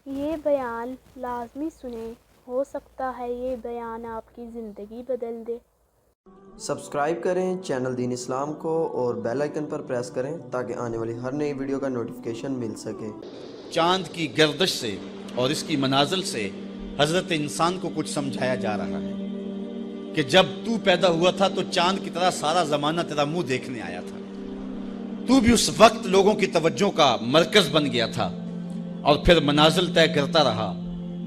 یہ بیان لازمی سنیں، ہو سکتا ہے یہ بیان آپ کی زندگی بدل دے۔ سبسکرائب کریں چینل دین اسلام کو اور بیل آئیکن پر پریس کریں تاکہ آنے والی ہر نئی ویڈیو کا نوٹیفیکیشن مل سکے۔ چاند کی گردش سے اور اس کی منازل سے حضرت انسان کو کچھ سمجھایا جا رہا ہے کہ جب تو پیدا ہوا تھا تو چاند کی طرح سارا زمانہ تیرا منہ دیکھنے آیا تھا، تو بھی اس وقت لوگوں کی توجہ کا مرکز بن گیا تھا، اور پھر منازل طے کرتا رہا،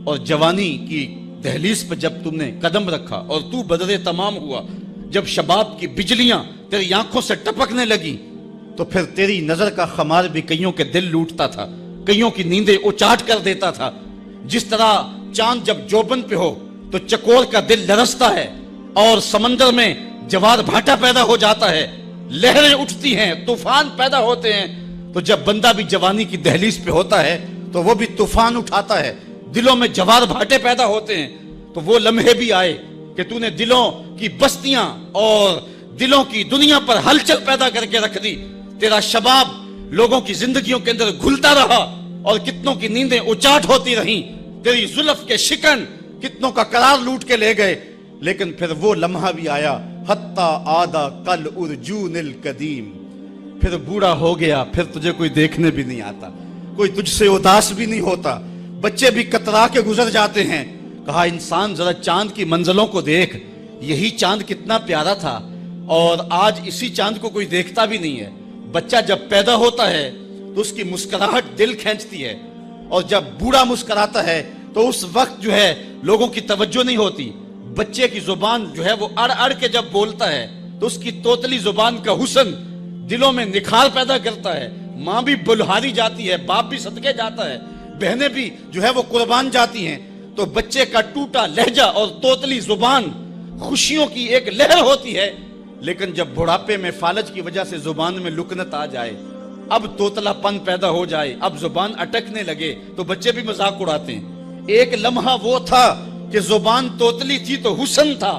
اور جوانی کی دہلیز پر جب تم نے قدم رکھا اور تو بدر تمام ہوا، جب شباب کی بجلیاں تیری آنکھوں سے ٹپکنے لگی، تو پھر تیری نظر کا خمار بھی کئیوں کے دل لوٹتا تھا، کئیوں کی نیندیں اچاٹ کر دیتا تھا۔ جس طرح چاند جب جوبن پہ ہو تو چکور کا دل لرزتا ہے، اور سمندر میں جوار بھاٹا پیدا ہو جاتا ہے، لہریں اٹھتی ہیں، طوفان پیدا ہوتے ہیں، تو جب بندہ بھی جوانی کی دہلیز پہ ہوتا ہے تو وہ بھی طوفان اٹھاتا ہے، دلوں میں جوار بھاٹے پیدا ہوتے ہیں۔ تو وہ لمحے بھی آئے کہ تو نے دلوں کی بستیاں اور دلوں کی دنیا پر ہلچل پیدا کر کے رکھ دی۔ تیرا شباب لوگوں کی زندگیوں کے اندر گھلتا رہا اور کتنوں کی نیندیں اچاٹ ہوتی رہیں، تیری زلف کے شکن کتنوں کا قرار لوٹ کے لے گئے، لیکن پھر وہ لمحہ بھی آیا، حتی آدھا کل ارجون القدیم، پھر بوڑھا ہو گیا، پھر تجھے کوئی دیکھنے بھی نہیں آتا، کوئی تجھ سے اداس بھی نہیں ہوتا، بچے بھی کترا کے گزر جاتے ہیں۔ کہا انسان ذرا چاند کی منزلوں کو دیکھ، یہی چاند کتنا پیارا تھا، اور آج اسی چاند کو کوئی دیکھتا بھی نہیں ہے۔ بچہ جب پیدا ہوتا ہے تو اس کی مسکراہٹ دل کھینچتی ہے، اور جب بوڑھا مسکراتا ہے تو اس وقت جو ہے لوگوں کی توجہ نہیں ہوتی۔ بچے کی زبان جو ہے وہ اڑ اڑ کے جب بولتا ہے تو اس کی توتلی زبان کا حسن دلوں میں نکھار پیدا کرتا ہے۔ ماں بھی بلہاری جاتی ہے، باپ بھی صدقے جاتا ہے، بہنیں بھی جو ہے وہ قربان جاتی ہیں، تو بچے کا ٹوٹا لہجہ اور توتلی زبان خوشیوں کی ایک لہر ہوتی ہے۔ لیکن جب بڑھاپے میں فالج کی وجہ سے زبان میں لکنت آ جائے، اب توتلا پن پیدا ہو جائے، اب زبان اٹکنے لگے، تو بچے بھی مذاق اڑاتے ہیں۔ ایک لمحہ وہ تھا کہ زبان توتلی تھی تو حسن تھا،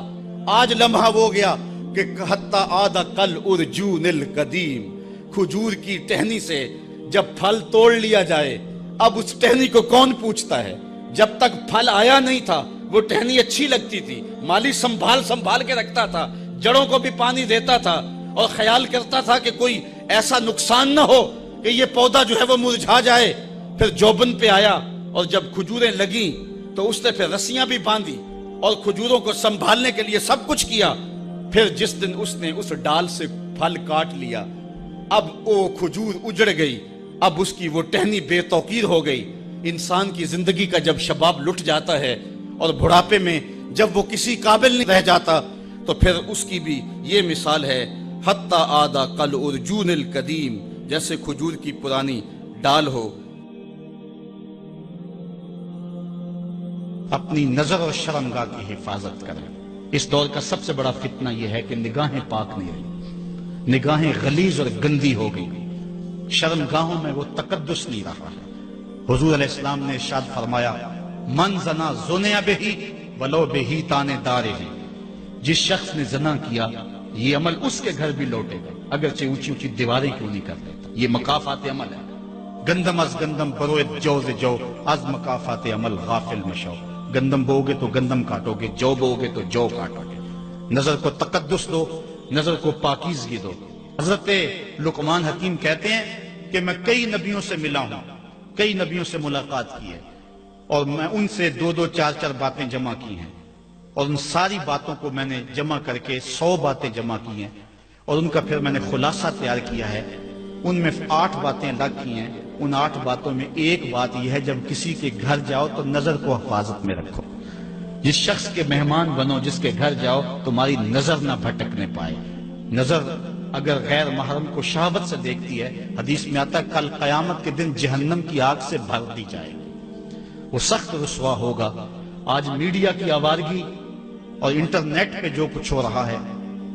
آج لمحہ وہ گیا کہ حتی آدھا کل ارجون القدیم، کھجور کی ٹہنی سے جب پھل توڑ لیا جائے، اب اس ٹہنی کو کون پوچھتا ہے؟ جب تک پھل آیا نہیں تھا وہ ٹہنی اچھی لگتی تھی، مالی سنبھال کے رکھتا تھا، جڑوں کو بھی پانی دیتا تھا، اور خیال کرتا تھا کہ کوئی ایسا نقصان نہ ہو کہ یہ پودا جو ہے وہ مرجھا جائے۔ پھر جوبن پہ آیا، اور جب کھجوریں لگیں تو اس نے پھر رسیاں بھی باندھی اور کھجوروں کو سنبھالنے کے لیے سب کچھ کیا۔ پھر جس دن اس نے اس ڈال سے پھل کاٹ لیا، اب وہ کھجور اجڑ گئی، اب اس کی وہ ٹہنی بے توقیر ہو گئی۔ انسان کی زندگی کا جب شباب لٹ جاتا ہے اور بڑھاپے میں جب وہ کسی قابل نہیں رہ جاتا، تو پھر اس کی بھی یہ مثال ہے، حتی آدھا کل ارجون القدیم، جیسے کھجور کی پرانی ڈال ہو۔ اپنی نظر اور شرمگاہ کی حفاظت کریں۔ اس دور کا سب سے بڑا فتنہ یہ ہے کہ نگاہیں پاک نہیں رہی، نگاہیں غلیظ اور گندی ہو گئی، شرمگاہوں میں وہ تقدس نہیں رہا ہے۔ حضور علیہ السلام نے ارشاد فرمایا، من زنا زنیا بہی ولو بہی تانے دارے ہی، جس شخص نے زنا کیا یہ عمل اس کے گھر بھی لوٹے گا، اگرچہ اونچی اونچی دیواریں کیوں نہیں کر دیتا۔ یہ مکافات عمل ہے۔ گندم از گندم بروید جو ز جو، از مکافات عمل غافل مشو۔ گندم بو گے تو گندم کاٹو گے، جو بو گے تو جو کاٹو گے۔ نظر کو تقدس دو، نظر کو پاکیزگی دو۔ حضرت لقمان حکیم کہتے ہیں کہ میں کئی نبیوں سے ملا ہوں، کئی نبیوں سے ملاقات کی ہے، اور میں ان سے دو دو چار چار باتیں جمع کی ہیں، اور ان ساری باتوں کو میں نے جمع کر کے 100 باتیں جمع کی ہیں، اور ان کا پھر میں نے خلاصہ تیار کیا ہے۔ ان میں 8 باتیں الگ کی ہیں۔ ان 8 باتوں میں ایک بات یہ ہے، جب کسی کے گھر جاؤ تو نظر کو حفاظت میں رکھو۔ جس شخص کے مہمان بنو، جس کے گھر جاؤ، تمہاری نظر نہ بھٹکنے پائے۔ نظر اگر غیر محرم کو شہوت سے دیکھتی ہے، حدیث میں آتا ہے کل قیامت کے دن جہنم کی آگ سے بھر دی جائے گی، وہ سخت رسوا ہوگا۔ آج میڈیا کی آوارگی اور انٹرنیٹ پہ جو کچھ ہو رہا ہے،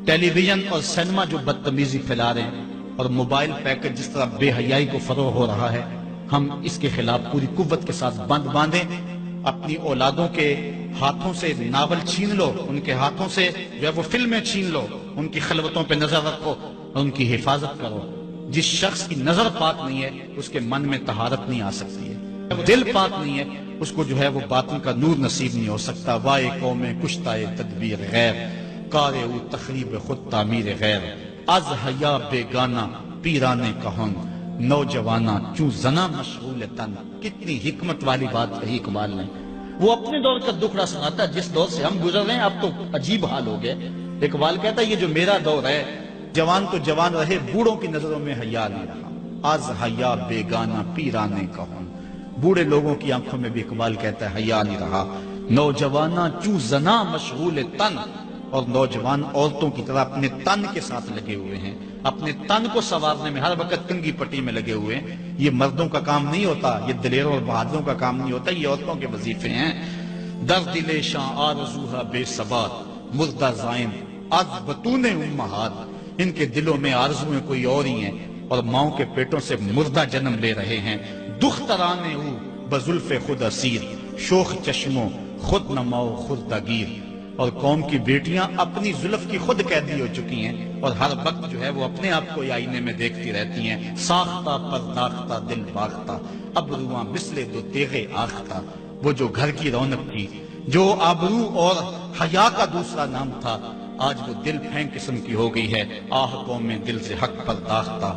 ٹیلی ویژن اور سینما جو بدتمیزی پھیلا رہے ہیں، اور موبائل پیکج جس طرح بے حیائی کو فروغ ہو رہا ہے، ہم اس کے خلاف پوری قوت کے ساتھ بند باندھیں۔ اپنی اولادوں کے ہاتھوں سے ناول چھین لو، ان کے ہاتھوں سے جو ہے وہ فلمیں چھین لو، ان کی خلوتوں پہ نظر رکھو اور ان کی حفاظت کرو۔ جس شخص کی نظر پاک نہیں ہے اس کے من میں طہارت نہیں آ سکتی ہے۔ دل پاک نہیں ہے اس کو جو ہے وہ باطن کا نور نصیب نہیں ہو سکتا. وائے قوم کشتائے تدبیر غیر، کارے او تخریب خود تعمیر غیر. از حیا بیگانہ پیرانے کہن، نوجوانہ چوں زنا مشغول تن. کتنی حکمت والی بات کہی اقبال نے. وہ اپنے دور کا دکھڑا سناتا ہے، جس دور سے ہم گزر رہے ہیں اب تو عجیب حال ہو گئے. اقبال کہتا ہے یہ جو میرا دور ہے، جوان تو جوان رہے، بوڑھوں کی نظروں میں حیا نہیں رہا. از حیا بیگانہ پیرانے کہن، بوڑھے لوگوں کی آنکھوں میں بھی اقبال کہتا ہے حیا نہیں رہا. نوجوانہ چوں زنا مشغول تن، اور نوجوان عورتوں کی طرح اپنے تن کے ساتھ لگے ہوئے ہیں، اپنے تن کو سنوارنے میں ہر وقت کنگھی پٹی میں لگے ہوئے ہیں. یہ مردوں کا کام نہیں ہوتا، یہ دلیروں اور بہادروں کا کام نہیں ہوتا، یہ عورتوں کے وظیفے ہیں. در دل شاں آرزوہا بے ثبات، مردہ زائن از بطون امہات. ان کے دلوں میں آرزویں کوئی اور ہی ہیں اور ماؤں کے پیٹوں سے مردہ جنم لے رہے ہیں. دخترانے او بزلف خود اسیر، شوخ چشموں خود نماؤ خود دگیر. اور قوم کی بیٹیاں اپنی زلف کی خود قیدی ہو چکی ہیں اور ہر وقت جو ہے وہ اپنے آپ کو آئینے میں دیکھتی رہتی ہیں. ساختہ پرداختہ دل باختہ، ابروان مثل دو تیغے آختہ. وہ جو گھر کی رونق تھی، جو آبرو اور حیا کا دوسرا نام تھا، آج وہ دل پھینک قسم کی ہو گئی ہے. آہ قوم میں دل سے حق پرداختہ،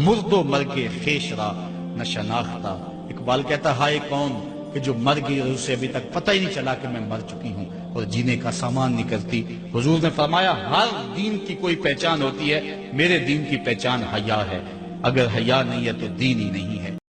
مرد و مرگے خیش را نہ شناختہ. اقبال کہتا ہے ہائے قوم کہ جو مر گئی اور اسے ابھی تک پتہ ہی نہیں چلا کہ میں مر چکی ہوں اور جینے کا سامان نہیں کرتی. حضور نے فرمایا ہر دین کی کوئی پہچان ہوتی ہے، میرے دین کی پہچان حیا ہے. اگر حیا نہیں ہے تو دین ہی نہیں ہے.